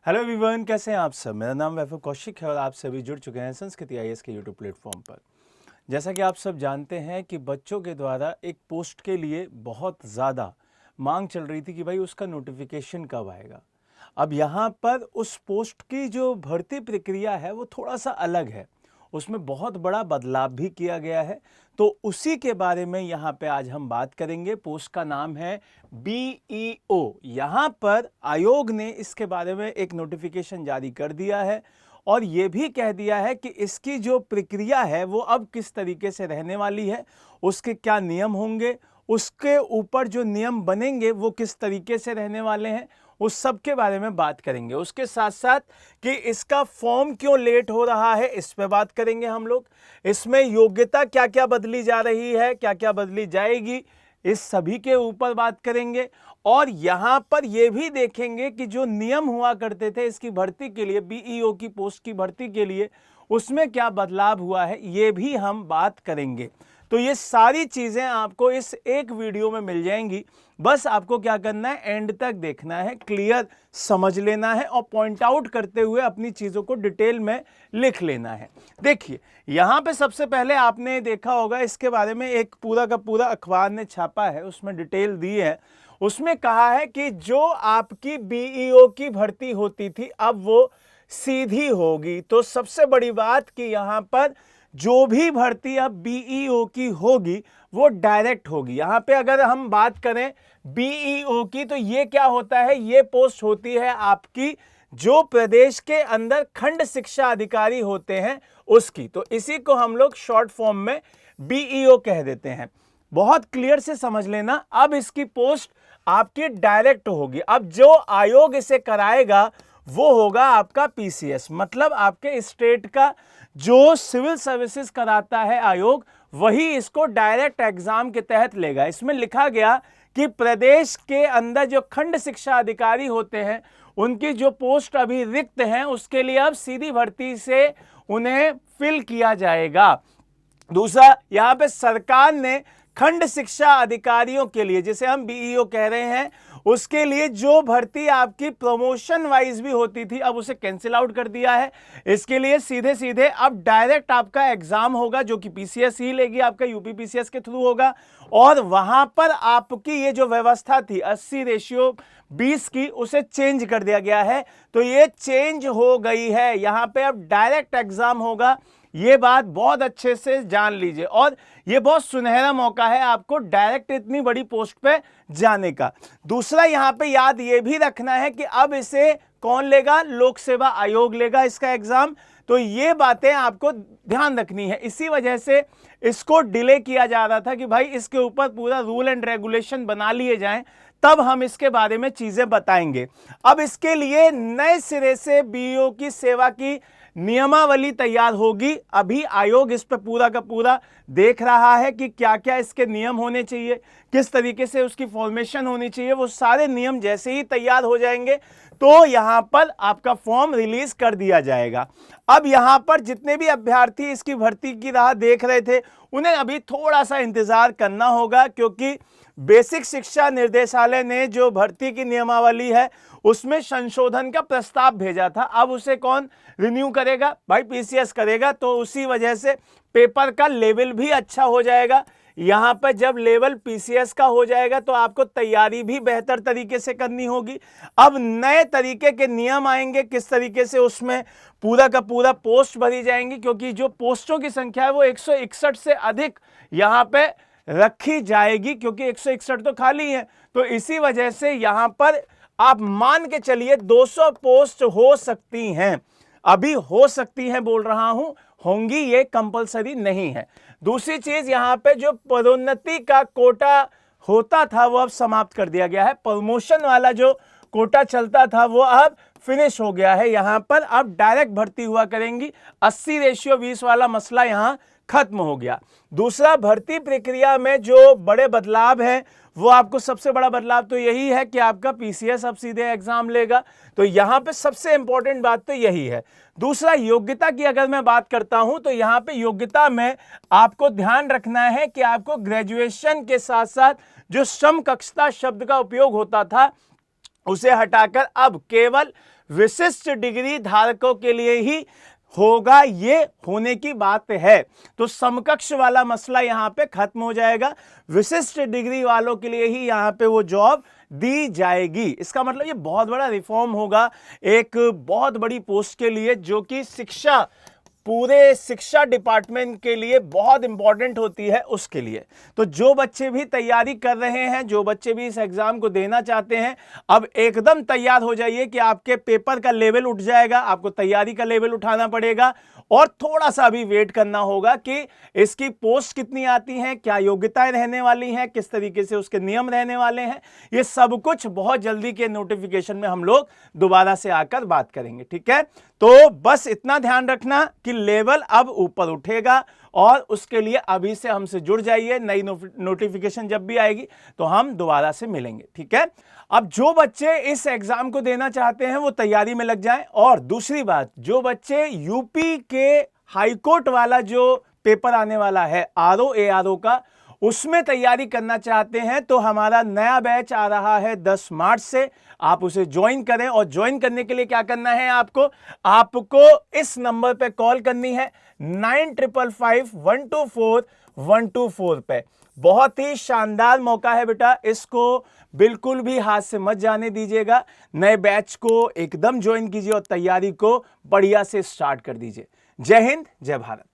Hello everyone, कैसे हैं आप सब। मेरा नाम वैभव कौशिक है और आप सभी जुड़ चुके हैं संस्कृति आईएएस के यूट्यूब प्लेटफॉर्म पर। जैसा कि आप सब जानते हैं कि बच्चों के द्वारा एक पोस्ट के लिए बहुत ज़्यादा मांग चल रही थी कि भाई उसका नोटिफिकेशन कब आएगा। अब यहाँ पर उस पोस्ट की जो भर्ती प्रक्रिया है वो थोड़ा सा अलग है, उसमें बहुत बड़ा बदलाव भी किया गया है। तो उसी के बारे में यहाँ पे आज हम बात करेंगे। पोस्ट का नाम है बीईओ। यहाँ पर आयोग ने इसके बारे में एक नोटिफिकेशन जारी कर दिया है और ये भी कह दिया है कि इसकी जो प्रक्रिया है वो अब किस तरीके से रहने वाली है, उसके क्या नियम होंगे, उसके ऊपर जो नियम बनेंगे वो किस तरीके से रहने वाले हैं, उस सब के बारे में बात करेंगे। उसके साथ साथ कि इसका फॉर्म क्यों लेट हो रहा है इस पे बात करेंगे हम लोग। इसमें योग्यता क्या क्या बदली जा रही है, क्या क्या बदली जाएगी, इस सभी के ऊपर बात करेंगे। और यहां पर यह भी देखेंगे कि जो नियम हुआ करते थे इसकी भर्ती के लिए, बीईओ की पोस्ट की भर्ती के लिए, उसमें क्या बदलाव हुआ है ये भी हम बात करेंगे। तो ये सारी चीजें आपको इस एक वीडियो में मिल जाएंगी। बस आपको क्या करना है, एंड तक देखना है, क्लियर समझ लेना है और पॉइंट आउट करते हुए अपनी चीजों को डिटेल में लिख लेना है। देखिए यहां पे सबसे पहले आपने देखा होगा, इसके बारे में एक पूरा का पूरा अखबार ने छापा है, उसमें डिटेल दी है। उसमें कहा है कि जो आपकी बीईओ की भर्ती होती थी अब वो सीधी होगी। तो सबसे बड़ी बात कि यहां पर जो भी भर्ती अब बीईओ की होगी वो डायरेक्ट होगी। यहां पे अगर हम बात करें बीईओ की तो ये क्या होता है, ये पोस्ट होती है आपकी जो प्रदेश के अंदर खंड शिक्षा अधिकारी होते हैं उसकी। तो इसी को हम लोग शॉर्ट फॉर्म में बीईओ कह देते हैं। बहुत क्लियर से समझ लेना, अब इसकी पोस्ट आपकी डायरेक्ट होगी। अब जो आयोग इसे कराएगा वो होगा आपका पीसीएस, मतलब आपके स्टेट का जो सिविल सर्विसेज कराता है आयोग, वही इसको डायरेक्ट एग्जाम के तहत लेगा। इसमें लिखा गया कि प्रदेश के अंदर जो खंड शिक्षा अधिकारी होते हैं उनकी जो पोस्ट अभी रिक्त हैं उसके लिए अब सीधी भर्ती से उन्हें फिल किया जाएगा। दूसरा, यहां पे सरकार ने खंड शिक्षा अधिकारियों के लिए, जिसे हम बीईओ कह रहे हैं, उसके लिए जो भर्ती आपकी प्रमोशन वाइज भी होती थी अब उसे कैंसिल आउट कर दिया है। इसके लिए सीधे सीधे अब डायरेक्ट आपका एग्जाम होगा जो कि पीसीएस ही लेगी, आपका यूपी पीसीएस के थ्रू होगा। और वहां पर आपकी ये जो व्यवस्था थी 80:20 की, उसे चेंज कर दिया गया है। तो ये चेंज हो गई है, यहां पे अब डायरेक्ट एग्जाम होगा। ये बात बहुत अच्छे से जान लीजिए और ये बहुत सुनहरा मौका है आपको डायरेक्ट इतनी बड़ी पोस्ट पे जाने का। दूसरा, यहां पे याद ये भी रखना है कि अब इसे कौन लेगा, लोक सेवा आयोग लेगा इसका एग्जाम। तो ये बातें आपको ध्यान रखनी है। इसी वजह से इसको डिले किया जा रहा था कि भाई इसके ऊपर पूरा रूल एंड रेगुलेशन बना लिए जाएं, तब हम इसके बारे में चीजें बताएंगे। अब इसके लिए नए सिरे से बीईओ की सेवा की नियमावली तैयार होगी। अभी आयोग इस पर पूरा का पूरा देख रहा है कि क्या क्या इसके नियम होने चाहिए, किस तरीके से उसकी फॉर्मेशन होनी चाहिए। वो सारे नियम जैसे ही तैयार हो जाएंगे तो यहां पर आपका फॉर्म रिलीज कर दिया जाएगा। अब यहां पर जितने भी अभ्यर्थी इसकी भर्ती की राह देख रहे थे उन्हें अभी थोड़ा सा इंतजार करना होगा, क्योंकि बेसिक शिक्षा निर्देशालय ने जो भर्ती की नियमावली है उसमें संशोधन का प्रस्ताव भेजा था। अब उसे कौन रिन्यू करेगा, भाई पीसीएस करेगा। तो उसी वजह से पेपर का लेवल भी अच्छा हो जाएगा। यहां पर जब लेवल पीसीएस का हो जाएगा तो आपको तैयारी भी बेहतर तरीके से करनी होगी। अब नए तरीके के नियम आएंगे, किस तरीके से उसमें पूरा का पूरा पोस्ट भरी जाएंगी, क्योंकि जो पोस्टों की संख्या है वो 161 से अधिक यहां पे रखी जाएगी, क्योंकि 161 तो खाली है। तो इसी वजह से यहां पर आप मान के चलिए 200 पोस्ट हो सकती हैं। अभी हो सकती हैं बोल रहा हूं, होंगी, ये कंपलसरी नहीं है। दूसरी चीज, यहां पे जो पदोन्नति का कोटा होता था वो अब समाप्त कर दिया गया है। प्रमोशन वाला जो कोटा चलता था वो अब फिनिश हो गया है। यहां पर अब डायरेक्ट भर्ती हुआ करेंगी। 80:20 वाला मसला यहां खत्म हो गया। दूसरा, भर्ती प्रक्रिया में जो बड़े बदलाव हैं वो आपको, सबसे बड़ा बदलाव तो यही है कि आपका पीसीएस अब सीधे एग्जाम लेगा। तो यहां पे सबसे इंपॉर्टेंट बात तो यही है। दूसरा, योग्यता की अगर मैं बात करता हूं तो यहां पे योग्यता में आपको ध्यान रखना है कि आपको ग्रेजुएशन के साथ साथ जो समकक्षता शब्द का उपयोग होता था उसे हटाकर अब केवल विशिष्ट डिग्री धारकों के लिए ही होगा, ये होने की बात है। तो समकक्ष वाला मसला यहां पे खत्म हो जाएगा, विशिष्ट डिग्री वालों के लिए ही यहां पे वो जॉब दी जाएगी। इसका मतलब ये बहुत बड़ा रिफॉर्म होगा एक बहुत बड़ी पोस्ट के लिए, जो कि शिक्षा, पूरे शिक्षा डिपार्टमेंट के लिए बहुत इंपॉर्टेंट होती है उसके लिए। तो जो बच्चे भी तैयारी कर रहे हैं, जो बच्चे भी इस एग्जाम को देना चाहते हैं, अब एकदम तैयार हो जाइए कि आपके पेपर का लेवल उठ जाएगा, आपको तैयारी का लेवल उठाना पड़ेगा और थोड़ा सा अभी वेट करना होगा कि इसकी पोस्ट कितनी आती हैं, क्या योग्यताएं रहने वाली हैं, किस तरीके से उसके नियम रहने वाले हैं। ये सब कुछ बहुत जल्दी के नोटिफिकेशन में हम लोग दोबारा से आकर बात करेंगे, ठीक है। तो बस इतना ध्यान रखना कि लेवल अब ऊपर उठेगा और उसके लिए अभी से हमसे जुड़ जाइए। नई नोटिफिकेशन जब भी आएगी तो हम दोबारा से मिलेंगे, ठीक है। अब जो बच्चे इस एग्जाम को देना चाहते हैं वो तैयारी में लग जाएं। और दूसरी बात, जो बच्चे यूपी के हाईकोर्ट वाला जो पेपर आने वाला है आरओ एआरओ का, उसमें तैयारी करना चाहते हैं, तो हमारा नया बैच आ रहा है 10 मार्च से, आप उसे ज्वाइन करें। और ज्वाइन करने के लिए क्या करना है, आपको इस नंबर पे कॉल करनी है 9555124124 पे। बहुत ही शानदार मौका है बेटा, इसको बिल्कुल भी हाथ से मत जाने दीजिएगा। नए बैच को एकदम ज्वाइन कीजिए और तैयारी को बढ़िया से स्टार्ट कर दीजिए। जय हिंद, जय भारत।